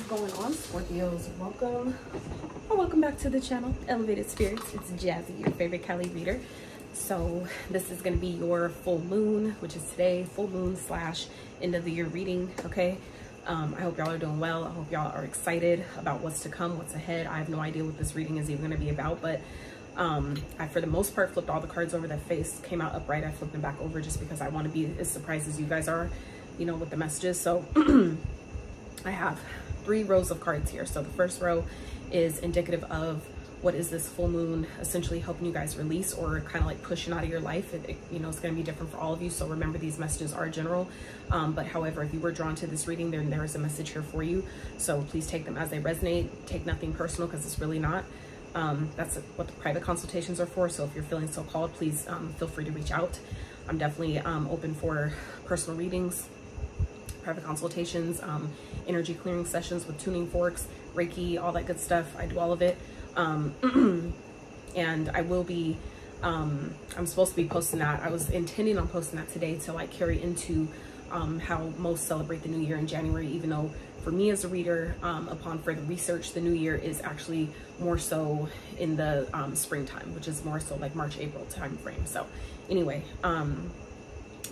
Going on, Scorpios? Welcome back to the channel, Elevated Spirits. It's Jazzy, your favorite Cali reader. So this is going to be your full moon, which is today, full moon / end of the year reading. Okay, I hope y'all are doing well. I hope y'all are excited about what's to come, what's ahead. I have no idea what this reading is even going to be about, but I for the most part flipped all the cards over. That face came out upright. I flipped them back over just because I want to be as surprised as you guys are, you know, with the messages. So I have 3 rows of cards here. So the first row is indicative of what is this full moon essentially helping you guys release or kind of like pushing out of your life. You know, it's going to be different for all of you. So remember, these messages are general. But however, if you were drawn to this reading, then there is a message here for you. So please take them as they resonate. Take nothing personal, because it's really not. That's what the private consultations are for. So if you're feeling so called, please feel free to reach out. I'm definitely open for personal readings, private consultations, energy clearing sessions with tuning forks, Reiki, all that good stuff. I do all of it. And I will be, I'm supposed to be posting that. I was intending on posting that today to like carry into how most celebrate the new year in January, even though for me as a reader, upon further research, the new year is actually more so in the springtime, which is more so like March, April time frame. So anyway,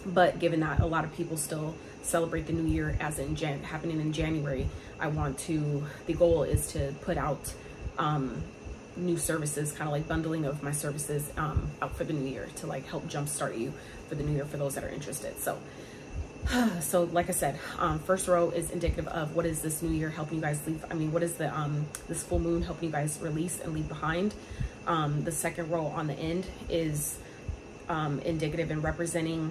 but given that a lot of people still celebrate the new year as in happening in January, the goal is to put out new services, kind of like bundling of my services out for the new year to like help jumpstart you for the new year for those that are interested. So like I said, first row is indicative of what is this new year helping you guys leave. I mean, what is the this full moon helping you guys release and leave behind. The second row on the end is indicative and representing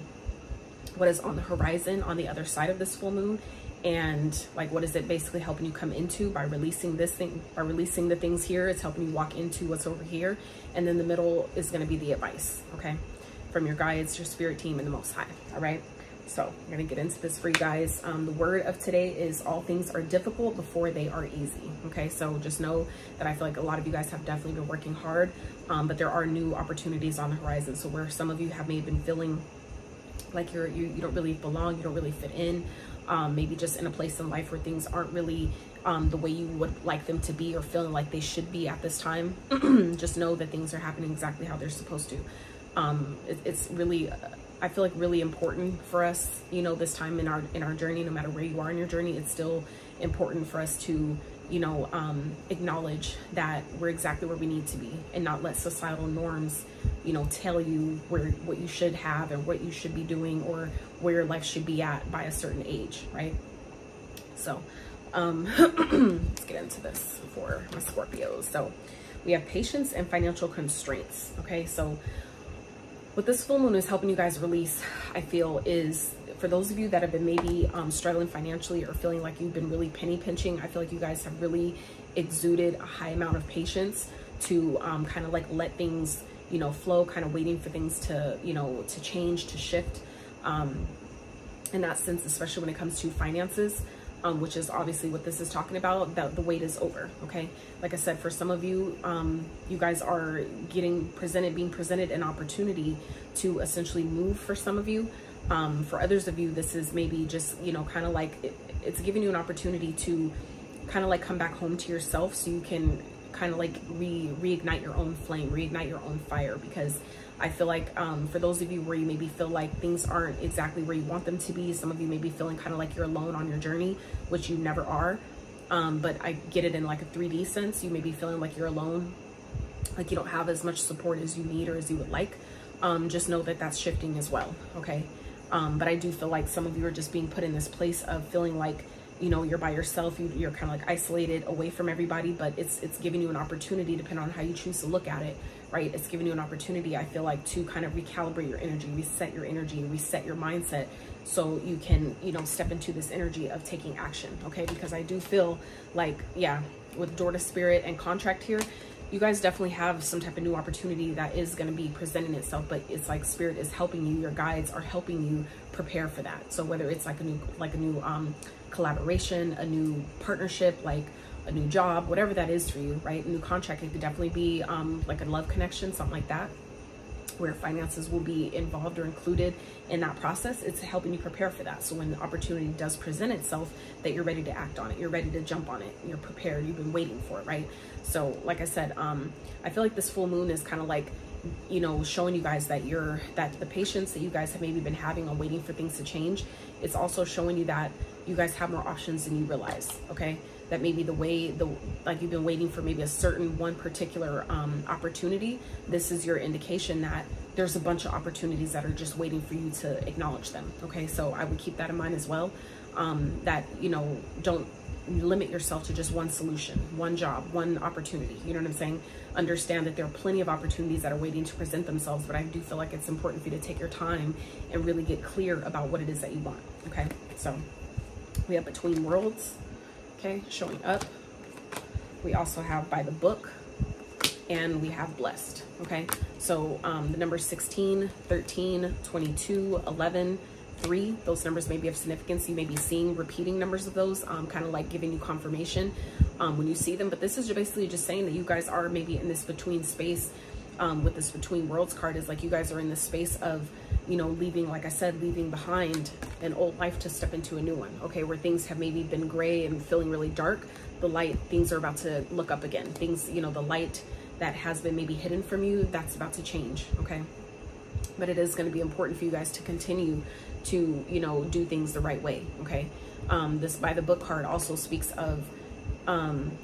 what is on the horizon on the other side of this full moon, and like what is it basically helping you come into by releasing this thing, by releasing the things here. It's helping you walk into what's over here. And then the middle is going to be the advice, okay, from your guides, your spirit team, and the Most High. All right, so I'm going to get into this for you guys. The word of today is all things are difficult before they are easy. Okay, so just know that I feel like a lot of you guys have definitely been working hard, but there are new opportunities on the horizon. So where some of you have maybe been feeling like you don't really belong, you don't really fit in, maybe just in a place in life where things aren't really the way you would like them to be, or feeling like they should be at this time. Just know that things are happening exactly how they're supposed to. It's really, I feel like, really important for us, you know, this time in our journey, no matter where you are in your journey, it's still important for us to, you know, acknowledge that we're exactly where we need to be, and not let societal norms, you know, tell you what you should have and what you should be doing, or where your life should be at by a certain age, right? So let's get into this for my Scorpios. So we have patience and financial constraints. Okay, so what this full moon is helping you guys release, I feel, is for those of you that have been maybe struggling financially, or feeling like you've been really penny pinching. I feel like you guys have really exuded a high amount of patience to kind of like let things, you know, flow, kind of waiting for things to, you know, to change, to shift, in that sense, especially when it comes to finances, which is obviously what this is talking about. That the wait is over. Okay, like I said, for some of you, you guys are being presented an opportunity to essentially move. For some of you, for others of you, this is maybe just, you know, kind of like it's giving you an opportunity to kind of like come back home to yourself, so you can kind of like reignite your own flame, reignite your own fire. Because I feel like for those of you where you maybe feel like things aren't exactly where you want them to be, some of you may be feeling kind of like you're alone on your journey, which you never are. But I get it in like a 3D sense. You may be feeling like you're alone like you don't have as much support as you need or as you would like, just know that that's shifting as well, okay? But I do feel like some of you are just being put in this place of feeling like, you know, you're by yourself, you're kind of like isolated away from everybody, but it's giving you an opportunity, depending on how you choose to look at it, right? It's giving you an opportunity, I feel like, to kind of recalibrate your energy, reset your mindset, so you can, you know, step into this energy of taking action, okay? Because I do feel like, yeah, with door to spirit and contract here, you guys definitely have some type of new opportunity that is going to be presenting itself, but it's like spirit is helping you, your guides are helping you prepare for that. So whether it's like a new collaboration, a new partnership, like a new job, whatever that is for you, right? A new contract, it could definitely be like a love connection, something like that, where finances will be involved or included in that process. It's helping you prepare for that. So when the opportunity does present itself, that you're ready to act on it, you're ready to jump on it, you're prepared, you've been waiting for it, right? So like I said, I feel like this full moon is kind of like, you know, showing you guys that that the patience that you guys have maybe been having on waiting for things to change, it's also showing you that you guys have more options than you realize, okay? That maybe like you've been waiting for maybe a certain one particular opportunity. This is your indication that there's a bunch of opportunities that are just waiting for you to acknowledge them, okay? So I would keep that in mind as well, that, you know, don't limit yourself to just one solution, one job, one opportunity, you know what I'm saying? Understand that there are plenty of opportunities that are waiting to present themselves, but I do feel like it's important for you to take your time and really get clear about what it is that you want, okay? So we have Between Worlds, okay, showing up. We also have By the Book, and we have Blessed, okay? So the numbers 16, 13, 22, 11, 3, those numbers may be of significance. You may be seeing repeating numbers of those, kind of like giving you confirmation when you see them. But this is basically just saying that you guys are maybe in this between space with this Between Worlds card, is like you guys are in this space of, you know, leaving, like I said, leaving behind an old life to step into a new one, okay? Where things have maybe been gray and feeling really dark, the light, things are about to look up again. Things, you know, the light that has been maybe hidden from you, that's about to change, okay? But it is going to be important for you guys to continue to, you know, do things the right way, okay? This By the Book card also speaks of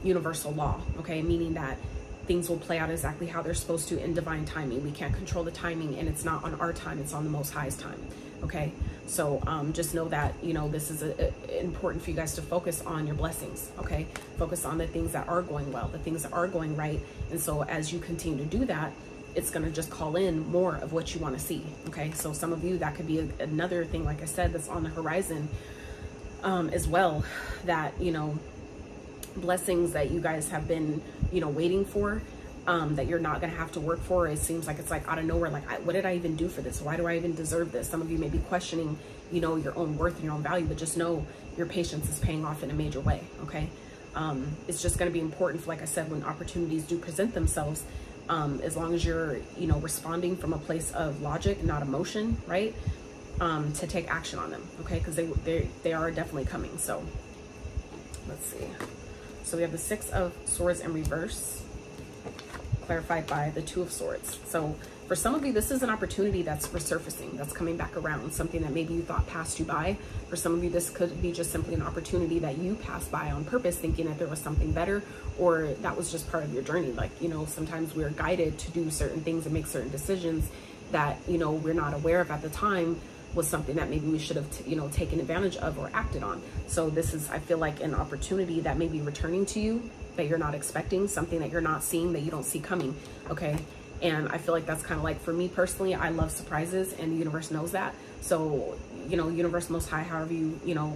universal law, okay? Meaning that things will play out exactly how they're supposed to in divine timing. We can't control the timing, and it's not on our time, it's on the Most High's time, okay? So just know that, you know, this is important for you guys to focus on your blessings, okay? Focus on the things that are going well, the things that are going right. And so as you continue to do that, it's going to just call in more of what you want to see, okay? So some of you, that could be another thing, like I said, that's on the horizon as well, that, you know, blessings that you guys have been, you know, waiting for, that you're not going to have to work for. It seems like it's like out of nowhere, like, what did I even do for this? Why do I even deserve this? Some of you may be questioning, you know, your own worth and your own value, but just know your patience is paying off in a major way, okay? It's just going to be important, like I said, when opportunities do present themselves, as long as you're, you know, responding from a place of logic, not emotion, right? To take action on them, okay? Because they are definitely coming. So let's see. So we have the 6 of Swords in reverse, clarified by the 2 of Swords. So for some of you, this is an opportunity that's resurfacing, that's coming back around, something that maybe you thought passed you by. For some of you, this could be just simply an opportunity that you passed by on purpose, thinking that there was something better, or that was just part of your journey. Like, you know, sometimes we're guided to do certain things and make certain decisions that, you know, we're not aware of at the time was something that maybe we should have, you know, taken advantage of or acted on. So this is, I feel like, an opportunity that may be returning to you that you're not expecting, something that you're not seeing, that you don't see coming, okay? And I feel like that's kind of like, for me personally, I love surprises, and the universe knows that. So, you know, universe, Most High, however you, you know,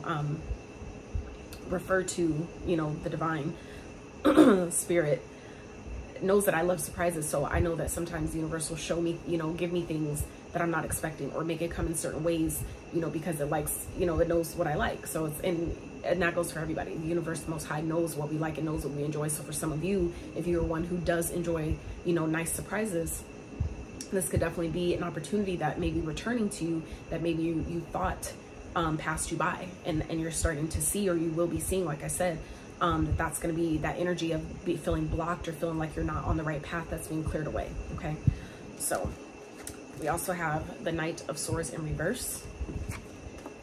refer to, you know, the divine spirit, knows that I love surprises. So I know that sometimes the universe will show me, you know, give me things that I'm not expecting, or make it come in certain ways, you know, because it likes, you know, it knows what I like. So it's, and that goes for everybody. The universe, Most High, knows what we like and knows what we enjoy. So for some of you, if you're one who does enjoy, you know, nice surprises, this could definitely be an opportunity that may be returning to you, that maybe you thought passed you by, and you're starting to see, or you will be seeing, like I said, that's going to be that energy of feeling blocked or feeling like you're not on the right path, that's being cleared away, okay? So we also have the Knight of Swords in reverse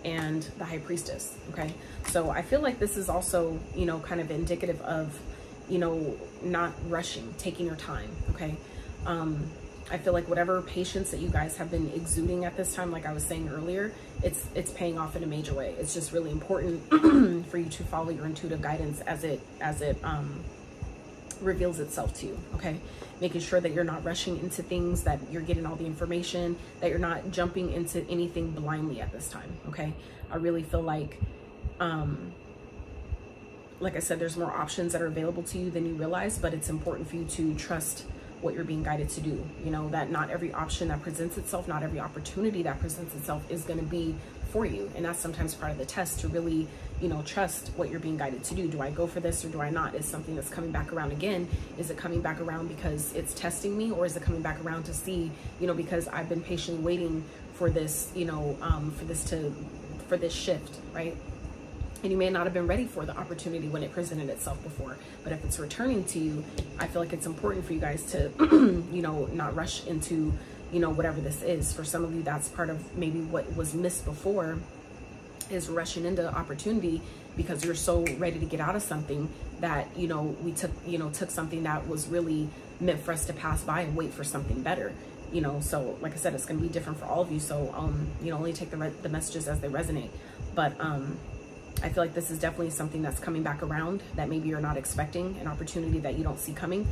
and the High Priestess, okay? So I feel like this is also, you know, kind of indicative of, you know, not rushing, taking your time, okay? I feel like whatever patience that you guys have been exuding at this time, like I was saying earlier, it's paying off in a major way. It's just really important for you to follow your intuitive guidance as it reveals itself to you, okay? Making sure that you're not rushing into things, that you're getting all the information, that you're not jumping into anything blindly at this time, okay? I really feel like I said, there's more options that are available to you than you realize, but it's important for you to trust what you're being guided to do. You know, that not every option that presents itself, not every opportunity that presents itself is going to be for you. And that's sometimes part of the test, to really, you know, trust what you're being guided to do. Do I go for this or do I not? Is something that's coming back around again? Is it coming back around because it's testing me, or is it coming back around to see, you know, because I've been patiently waiting for this, you know, for this shift, right? And you may not have been ready for the opportunity when it presented itself before. But if it's returning to you, I feel like it's important for you guys to, you know, not rush into, you know, whatever this is. For some of you, that's part of maybe what was missed before, is rushing into opportunity because you're so ready to get out of something that, you know, we took something that was really meant for us to pass by and wait for something better. You know, so like I said, it's going to be different for all of you. So, you know, only take the messages as they resonate. But, I feel like this is definitely something that's coming back around that maybe you're not expecting, an opportunity that you don't see coming.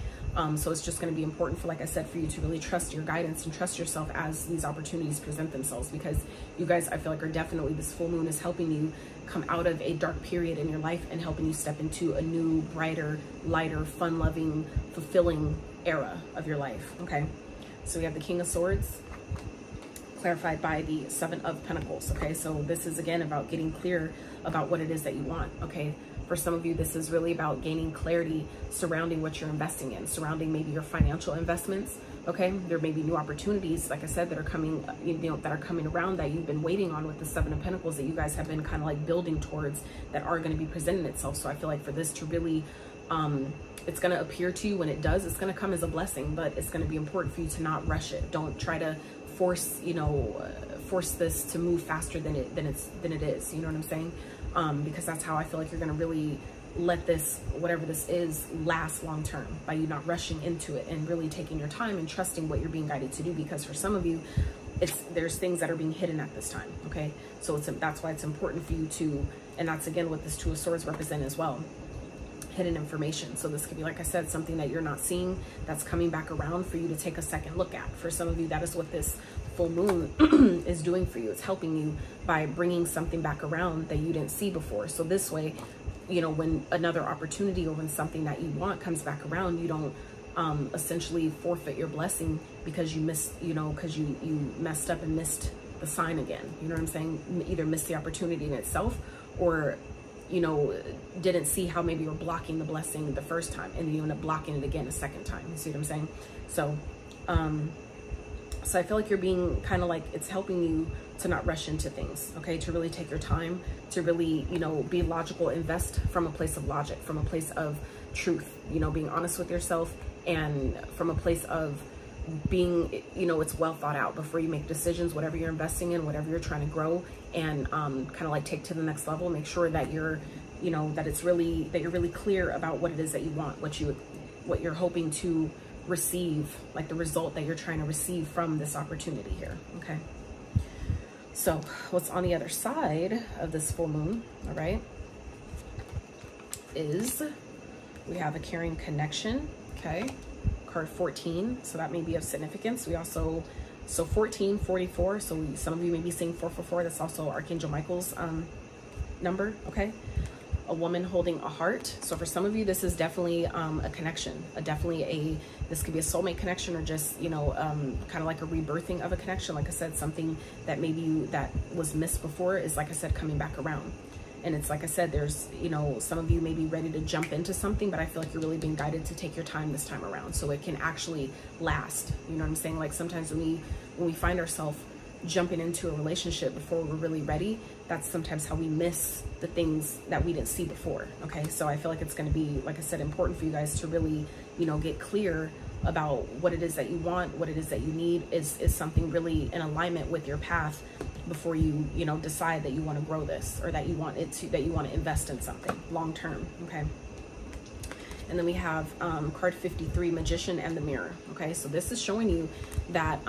So it's just going to be important for, like I said, for you to really trust your guidance and trust yourself as these opportunities present themselves, because you guys, I feel like, are definitely, this full moon is helping you come out of a dark period in your life and helping you step into a new, brighter, lighter, fun-loving, fulfilling era of your life. Okay. So we have the King of Swords, clarified by the Seven of Pentacles. Okay, so this is again about getting clear about what it is that you want. Okay, for some of you, this is really about gaining clarity surrounding what you're investing in, surrounding maybe your financial investments. Okay, there may be new opportunities, like I said, that are coming, you know, that are coming around, that you've been waiting on with the Seven of Pentacles, that you guys have been kind of like building towards, that are going to be presenting itself. So I feel like for this to really it's going to appear to you, when it does, it's going to come as a blessing, but it's going to be important for you to not rush it. Don't try to force, you know, force this to move faster than it is. You know what I'm saying? Because that's how I feel like you're going to really let this, whatever this is, last long term, by you not rushing into it and really taking your time and trusting what you're being guided to do. Because for some of you, there's things that are being hidden at this time. Okay, so that's why it's important for you to, and that's again what this Two of Swords represent as well, hidden information. So this could be, like I said, something that you're not seeing that's coming back around for you to take a second look at. For some of you, that is what this full moon is doing for you. It's helping you by bringing something back around that you didn't see before. So this way, you know, when another opportunity or when something that you want comes back around, you don't essentially forfeit your blessing because you missed, you know, because you messed up and missed the sign again. You know what I'm saying? Either missed the opportunity in itself, or, you know, didn't see how maybe you're blocking the blessing the first time, and then you end up blocking it again a second time. You see what I'm saying? So, so I feel like you're being kind of like, it's helping you to not rush into things, okay? To really take your time, to really, you know, be logical, invest from a place of logic, from a place of truth, you know, being honest with yourself, and from a place of being, you know, it's well thought out before you make decisions, whatever you're investing in, whatever you're trying to grow and kind of like take to the next level. Make sure that you're, you know, that it's really, that you're really clear about what it is that you want, what you're hoping to receive, like the result that you're trying to receive from this opportunity here. Okay, so what's on the other side of this full moon, all right, is we have a caring connection. Okay, card 14, so that may be of significance. We also, so 14, 44, so some of you may be seeing 444. That's also Archangel Michael's number. Okay, a woman holding a heart. So for some of you, this is definitely a connection, this could be a soulmate connection, or just, you know, kind of like a rebirthing of a connection. Like I said, something that maybe that was missed before is, like I said, coming back around. And it's like I said, there's, you know, some of you may be ready to jump into something, but I feel like you're really being guided to take your time this time around, so it can actually last. You know what I'm saying? Like sometimes when we find ourselves jumping into a relationship before we're really ready, that's sometimes how we miss the things that we didn't see before. Okay, so I feel like it's going to be, like I said, important for you guys to really, you know, get clear about what it is that you want, what it is that you need, is something really in alignment with your path before you, you know, decide that you want to grow this, or that you want it to, that you want to invest in something long term. Okay, And then we have card 53, Magician and the Mirror. Okay, so this is showing you that,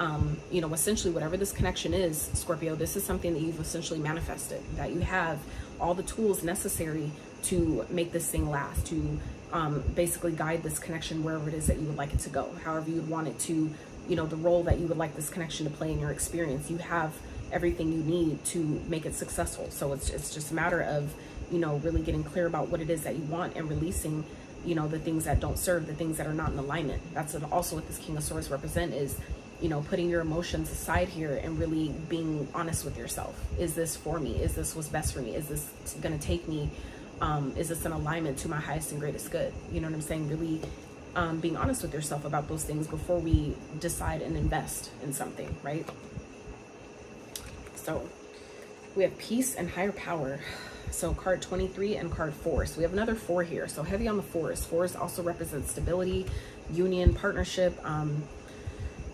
you know, essentially whatever this connection is, Scorpio, this is something that you've essentially manifested, that you have all the tools necessary to make this thing last, to basically guide this connection wherever it is that you would like it to go, however you would want it to, you know, the role that you would like this connection to play in your experience. You have everything you need to make it successful. So it's just a matter of, you know, really getting clear about what it is that you want and releasing, you know, the things that don't serve, the things that are not in alignment. That's also what this King of Swords represent, is, you know, putting your emotions aside here and really being honest with yourself. Is this for me? Is this what's best for me? Is this going to take me? Is this an alignment to my highest and greatest good? You know what I'm saying? Really being honest with yourself about those things before we decide and invest in something, right? So we have peace and higher power. So card 23 and card 4. So we have another 4 here. So heavy on the 4s. 4s also represent stability, union, partnership,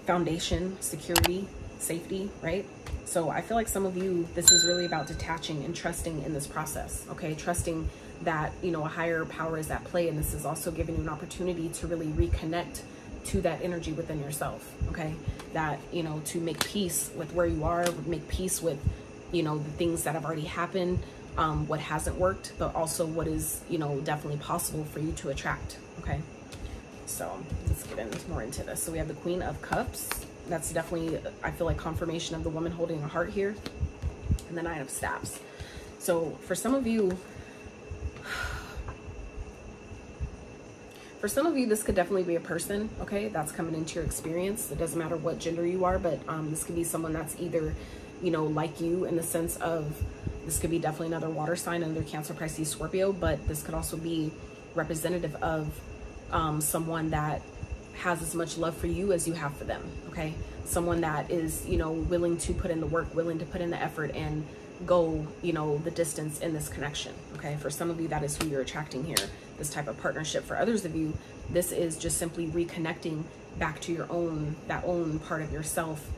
foundation, security, safety, right? So I feel like some of you, this is really about detaching and trusting in this process, okay? Trusting that, you know, a higher power is at play, and this is also giving you an opportunity to really reconnect to that energy within yourself, okay? That, you know, to make peace with where you are, make peace with, you know, the things that have already happened, what hasn't worked, but also what is, you know, definitely possible for you to attract, okay? So let's get more into this. So we have the Queen of Cups. That's definitely, I feel like, confirmation of the woman holding a heart here. And the Nine of Staffs. So for some of you, this could definitely be a person, okay, that's coming into your experience. It doesn't matter what gender you are, but this could be someone that's either, you know, like you, in the sense of, this could be definitely another water sign, another Cancer, Pisces, Scorpio, but this could also be representative of someone that has as much love for you as you have for them, okay? Someone that is, you know, willing to put in the work, willing to put in the effort and go, you know, the distance in this connection, okay? For some of you, that is who you're attracting here, this type of partnership. For others of you, this is just simply reconnecting back to your own, that own part of yourself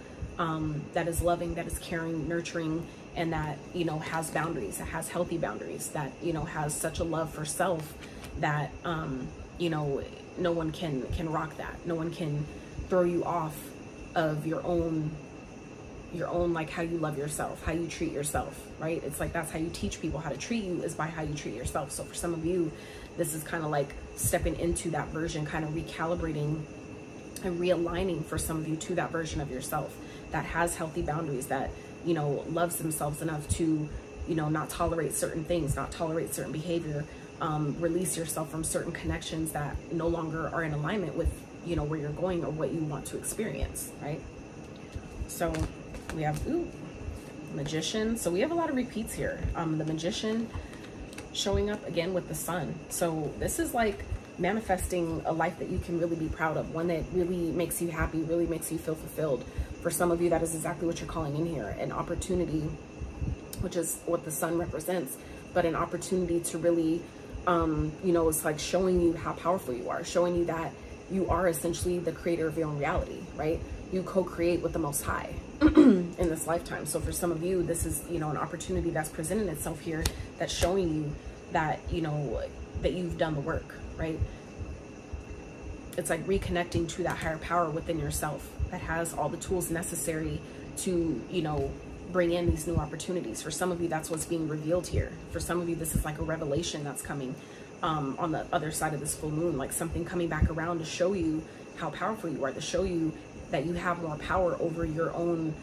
that is loving, that is caring, nurturing, and that, you know, has boundaries, that has healthy boundaries, that, you know, has such a love for self that, you know, no one can rock that. No one can throw you off of your own, like, how you love yourself, how you treat yourself, right? It's like, that's how you teach people how to treat you, is by how you treat yourself. So for some of you, this is kind of like stepping into that version, kind of recalibrating and realigning for some of you to that version of yourself that has healthy boundaries, that, you know, loves themselves enough to, you know, not tolerate certain things, not tolerate certain behavior, release yourself from certain connections that no longer are in alignment with, you know, where you're going or what you want to experience, right? So we have, Magician. So we have a lot of repeats here. The Magician showing up again with the Sun. So this is like manifesting a life that you can really be proud of, one that really makes you happy, really makes you feel fulfilled. For some of you, that is exactly what you're calling in here, an opportunity, which is what the Sun represents, but an opportunity to really, you know, it's like showing you how powerful you are, showing you that you are essentially the creator of your own reality, right? You co-create with the Most High in this lifetime. So for some of you, this is, you know, an opportunity that's presenting itself here, that's showing you that, you know, that you've done the work, right? It's like reconnecting to that higher power within yourself that has all the tools necessary to, you know, bring in these new opportunities. For some of you, that's what's being revealed here. For some of you, this is like a revelation that's coming on the other side of this full moon, like something coming back around to show you how powerful you are, to show you that you have more power over your own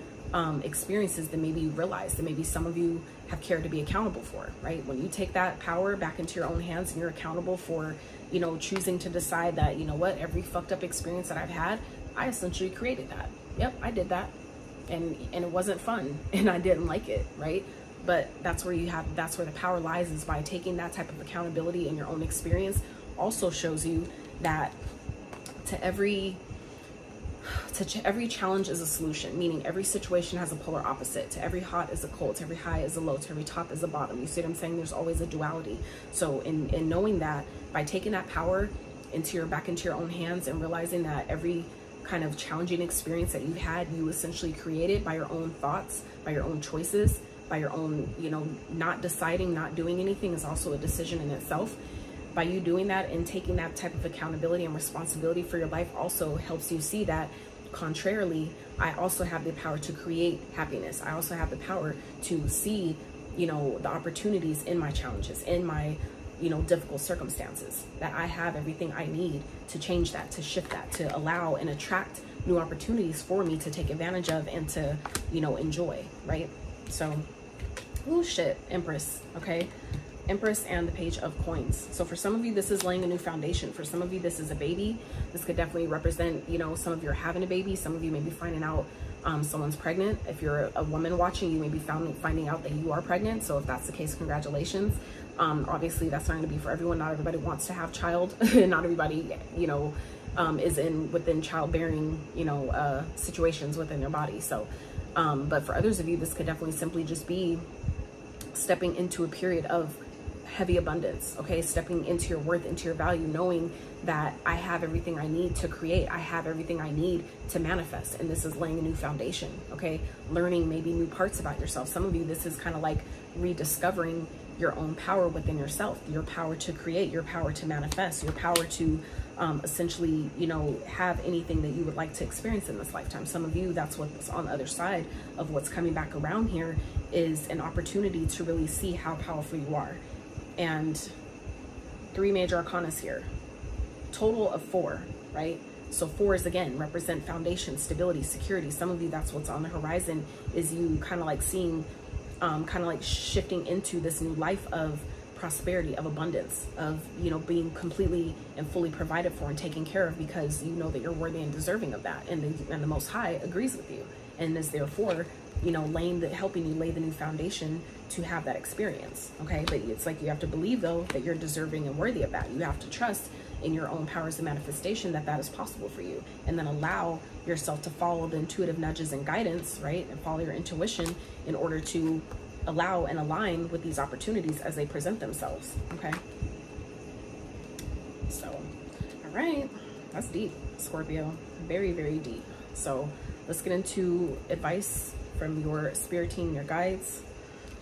experiences than maybe you realize, that maybe some of you have cared to be accountable for, right? When you take that power back into your own hands and you're accountable for, you know, choosing to decide that, you know what, every fucked up experience that I've had, I essentially created that. Yep, I did that. And it wasn't fun and I didn't like it, right? But that's where that's where the power lies, is by taking that type of accountability in your own experience. Also shows you that to every challenge is a solution, meaning every situation has a polar opposite. To every hot is a cold, to every high is a low, to every top is a bottom. You see what I'm saying? There's always a duality. So in knowing that, by taking that power back into your own hands and realizing that every kind of challenging experience that you've had, you essentially created by your own thoughts, by your own choices, by your own, you know, not deciding, not doing anything is also a decision in itself. by you doing that and taking that type of accountability and responsibility for your life also helps you see that, contrarily, I also have the power to create happiness. I also have the power to see, you know, the opportunities in my challenges, in my, you know, difficult circumstances, that I have everything I need to change that, to shift that, to allow and attract new opportunities for me to take advantage of and to, you know, enjoy, right? So, oh shit, Empress, okay? Empress and the Page of Coins. So for some of you, this is laying a new foundation. For some of you, this is a baby. This could definitely represent, you know, some of you are having a baby. Some of you may be finding out someone's pregnant. If you're a woman watching, you may be finding out that you are pregnant. So if that's the case, congratulations. Obviously, that's not going to be for everyone. Not everybody wants to have child. Not everybody, you know, is within childbearing, you know, situations within their body. So, but for others of you, this could definitely simply just be stepping into a period of heavy abundance, okay? Stepping into your worth, into your value, knowing that I have everything I need to create. I have everything I need to manifest. And this is laying a new foundation, okay? Learning maybe new parts about yourself. Some of you, this is kind of like rediscovering your own power within yourself, your power to create, your power to manifest, your power to essentially, you know, have anything that you would like to experience in this lifetime. Some of you, that's what's on the other side of what's coming back around here, is an opportunity to really see how powerful you are. And 3 major arcanas here, total of 4, right? So 4 is, again, represent foundation, stability, security. Some of you, that's what's on the horizon, is you kind of like seeing, kind of like shifting into this new life of prosperity, of abundance, of, you know, being completely and fully provided for and taken care of, because you know that you're worthy and deserving of that. And the Most High agrees with you and is therefore, you know, helping you lay the new foundation to have that experience, okay? But it's like you have to believe, though, that you're deserving and worthy of that. You have to trust in your own powers of manifestation that that is possible for you, and then allow yourself to follow the intuitive nudges and guidance, right? And follow your intuition in order to allow and align with these opportunities as they present themselves, okay? So, all right, that's deep, Scorpio, very, very deep. So let's get into advice from your spirit team, your guides.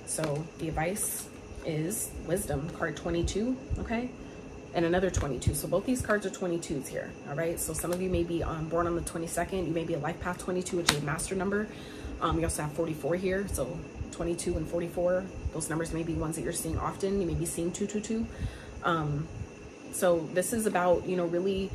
So the advice is wisdom, card 22, okay? And another 22. So both these cards are 22s here, all right? So some of you may be born on the 22nd. You may be a life path 22, which is a master number. You also have 44 here. So 22 and 44, those numbers may be ones that you're seeing often. You may be seeing 222. So this is about, you know, really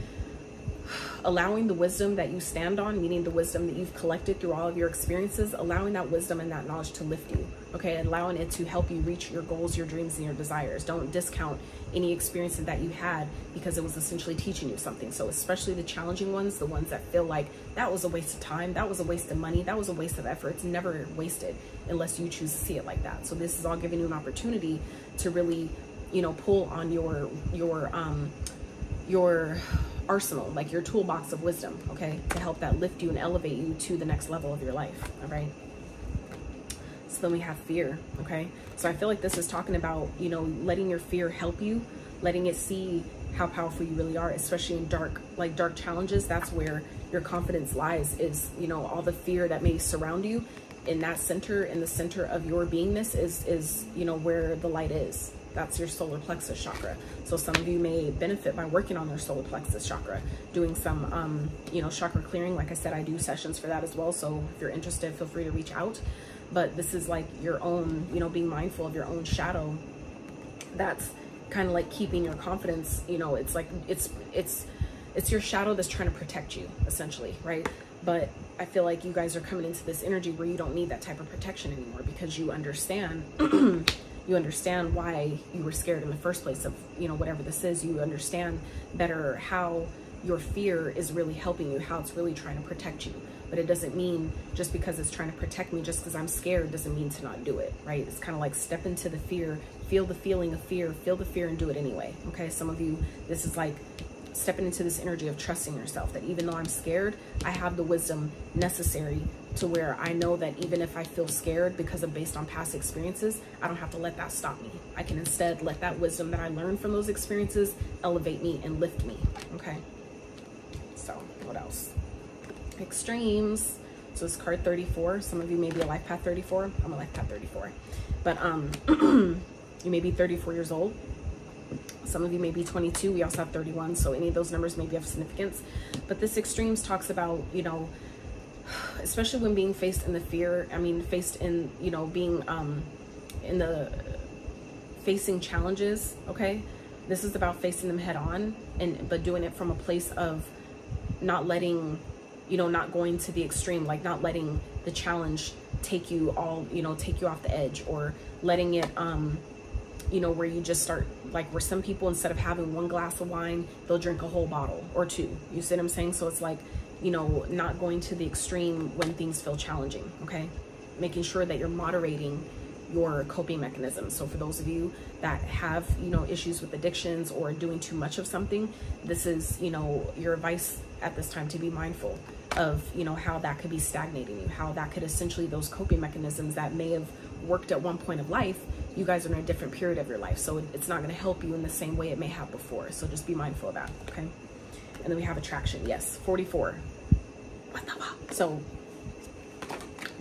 allowing the wisdom that you stand on, meaning the wisdom that you've collected through all of your experiences, allowing that wisdom and that knowledge to lift you, okay? Allowing it to help you reach your goals, your dreams, and your desires. Don't discount any experiences that you had because it was essentially teaching you something. So especially the challenging ones, the ones that feel like that was a waste of time, that was a waste of money, that was a waste of effort. It's never wasted unless you choose to see it like that. So this is all giving you an opportunity to really, you know, pull on your arsenal, like your toolbox of wisdom, okay, to help that lift you and elevate you to the next level of your life, all right? So then we have fear, okay? So I feel like this is talking about, you know, letting your fear help you, letting it see how powerful you really are, especially in dark challenges. That's where your confidence lies, is, you know, all the fear that may surround you. In that center, in the center of your beingness is, you know, where the light is. That's your solar plexus chakra. So some of you may benefit by working on their solar plexus chakra, doing some, you know, chakra clearing. Like I said, I do sessions for that as well. So if you're interested, feel free to reach out. But this is like your own, you know, being mindful of your own shadow. That's kind of like keeping your confidence, you know, it's like, it's your shadow that's trying to protect you, essentially, right? But I feel like you guys are coming into this energy where you don't need that type of protection anymore, because you understand you understand why you were scared in the first place of, you know, whatever this is. You understand better how your fear is really helping you, how it's really trying to protect you. But it doesn't mean just because it's trying to protect me, just because I'm scared doesn't mean to not do it, right? It's kind of like step into the fear, feel the feeling of fear, feel the fear and do it anyway, okay? Some of you, this is like stepping into this energy of trusting yourself, that even though I'm scared, I have the wisdom necessary to where I know that even if I feel scared because of based on past experiences, I don't have to let that stop me. I can instead let that wisdom that I learned from those experiences elevate me and lift me, okay? So what else? Extremes. So it's card 34. Some of you may be a life path 34. I'm a life path 34. But you may be 34 years old. Some of you may be 22. We also have 31. So any of those numbers may be of significance. But this extremes talks about, you know, especially when being faced in the fear, I mean, faced in, you know, being in the facing challenges, okay? This is about facing them head on, but doing it from a place of not letting, you know, not going to the extreme, like not letting the challenge take you all, you know, take you off the edge, or letting it, you know, where you just start, like where some people, instead of having one glass of wine, they'll drink a whole bottle or two. You see what I'm saying? So it's like, you know, not going to the extreme when things feel challenging, okay? Making sure that you're moderating your coping mechanisms. So for those of you that have, you know, issues with addictions or doing too much of something, this is, you know, your advice at this time to be mindful of, you know, how that could be stagnating you, how that could essentially, those coping mechanisms that may have worked at one point of life, you guys are in a different period of your life. So it's not going to help you in the same way it may have before. So just be mindful of that, okay? And then we have attraction. Yes, 44. What the fuck? So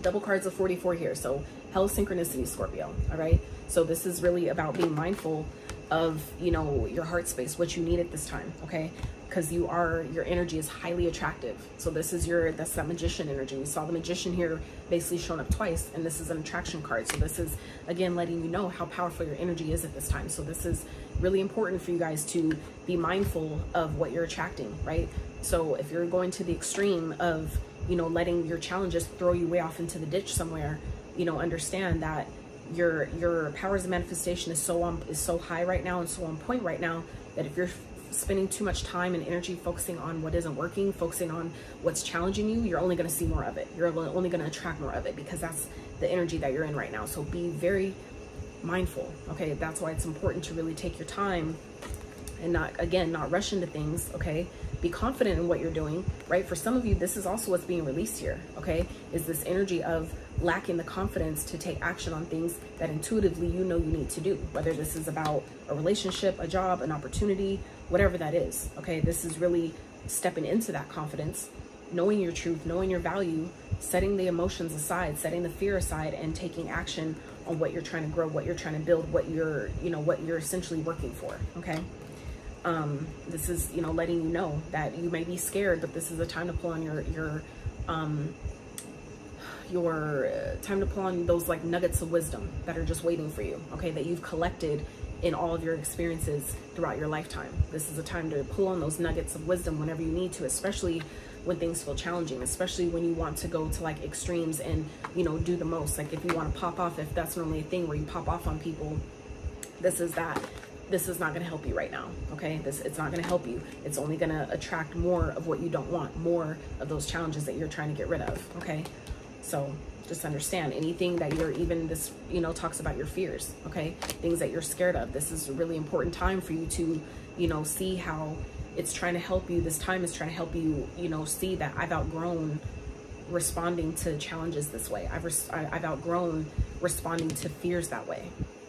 double cards of 44 here. So hell synchronicity, Scorpio. All right. So this is really about being mindful of, you know, your heart space, what you need at this time. Okay. Because your energy is highly attractive. So this is that's that magician energy. We saw the magician here basically shown up twice, and this is an attraction card. So this is, again, letting you know how powerful your energy is at this time. So this is really important for you guys to be mindful of what you're attracting, right? So if you're going to the extreme of, you know, letting your challenges throw you way off into the ditch somewhere, you know, understand that your powers of manifestation is so high right now and so on point right now that if you're spending too much time and energy focusing on what isn't working, focusing on what's challenging you, you're only going to see more of it. You're only going to attract more of it, because that's the energy that you're in right now. So be very mindful. Okay. That's why it's important to really take your time and not rush into things. Okay. Be confident in what you're doing, right? For some of you, this is also what's being released here. Okay. Is this energy of lacking the confidence to take action on things that intuitively you know you need to do, whether this is about a relationship, a job, an opportunity, whatever that is. Okay. This is really stepping into that confidence, knowing your truth, knowing your value, setting the emotions aside, setting the fear aside, and taking action on what you're trying to grow, what you're trying to build, what you're essentially working for. Okay. This is, you know, letting you know that you may be scared, but this is a time to pull on your time to pull on those like nuggets of wisdom that are just waiting for you. Okay. That you've collected in all of your experiences throughout your lifetime. This is a time to pull on those nuggets of wisdom whenever you need to, especially when things feel challenging, especially when you want to go to like extremes and, you know, do the most. Like if you want to pop off, if that's normally a thing where you pop off on people, this is not going to help you right now. Okay. It's not going to help you. It's only going to attract more of what you don't want, more of those challenges that you're trying to get rid of. Okay. So just understand, anything that you're, even this, you know, talks about your fears. Okay. Things that you're scared of. This is a really important time for you to, you know, see how it's trying to help you. This time is trying to help you, you know, see that I've outgrown responding to challenges this way. I've outgrown responding to fears that way.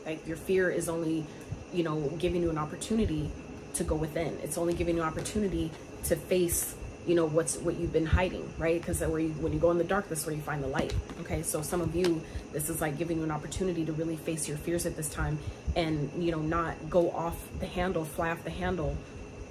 Like your fear is only, you know, giving you an opportunity to go within. It's only giving you an opportunity to face, you know, what you've been hiding, right? Because when you go in the dark, that's where you find the light. Okay. So some of you, this is like giving you an opportunity to really face your fears at this time, and, you know, not go off the handle, fly off the handle,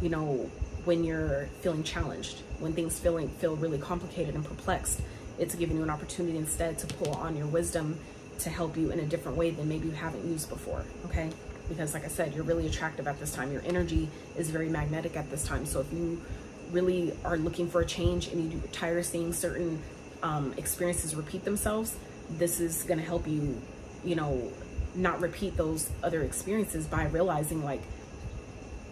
you know, when you're feeling challenged, when things feel really complicated and perplexed. It's giving you an opportunity instead to pull on your wisdom to help you in a different way than maybe you haven't used before. Okay. Because like I said, you're really attractive at this time. Your energy is very magnetic at this time. So if you really are looking for a change and you tire of seeing certain experiences repeat themselves, this is going to help you, you know, not repeat those other experiences by realizing, like,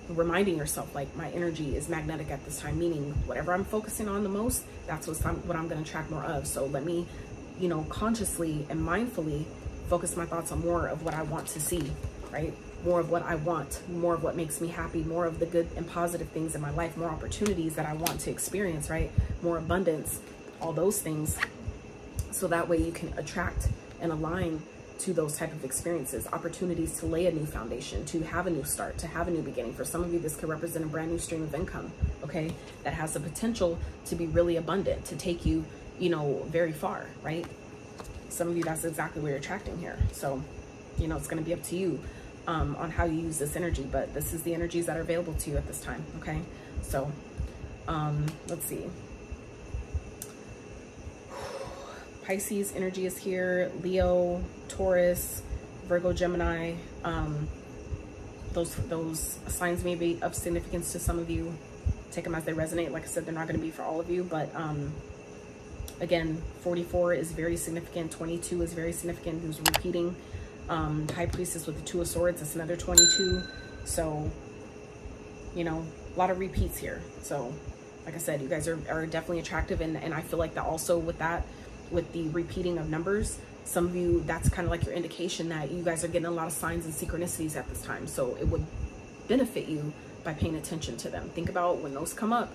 reminding yourself, like, my energy is magnetic at this time, meaning whatever I'm focusing on the most, that's what I'm going to attract more of. So let me, you know, consciously and mindfully focus my thoughts on more of what I want to see, right? More of what I want, more of what makes me happy, more of the good and positive things in my life, more opportunities that I want to experience, right? More abundance, all those things. So that way you can attract and align to those type of experiences, opportunities to lay a new foundation, to have a new start, to have a new beginning. For some of you, this could represent a brand new stream of income, okay? That has the potential to be really abundant, to take you, you know, very far, right? Some of you, that's exactly what you're attracting here. So, you know, it's going to be up to you. on how you use this energy, but this is the energies that are available to you at this time. Okay, so let's see. Pisces energy is here, Leo, Taurus, Virgo, Gemini. Those signs may be of significance to some of you. Take them as they resonate. Like I said, they're not going to be for all of you, but again, 44 is very significant. 22 is very significant. Who's repeating? High Priestess with the Two of Swords, that's another 22. So, you know, a lot of repeats here. So, like I said, you guys are definitely attractive, and I feel like that also with that, with the repeating of numbers, some of you, that's kind of like your indication that you guys are getting a lot of signs and synchronicities at this time. So it would benefit you by paying attention to them. Think about when those come up,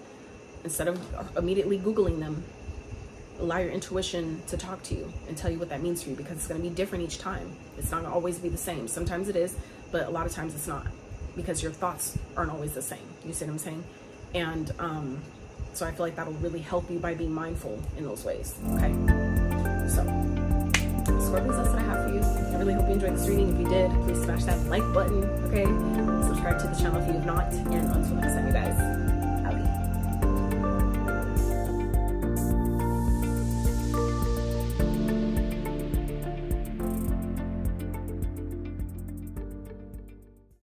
instead of immediately Googling them, allow your intuition to talk to you and tell you what that means for you, because it's going to be different each time. It's not going to always be the same. Sometimes it is, but a lot of times it's not, because your thoughts aren't always the same. You see what I'm saying? And so I feel like that'll really help you by being mindful in those ways. Okay, so Scorpios, that's what I have for you. I really hope you enjoyed this reading. If you did, please smash that like button. Okay, subscribe to the channel if you have not, and until next time, you guys.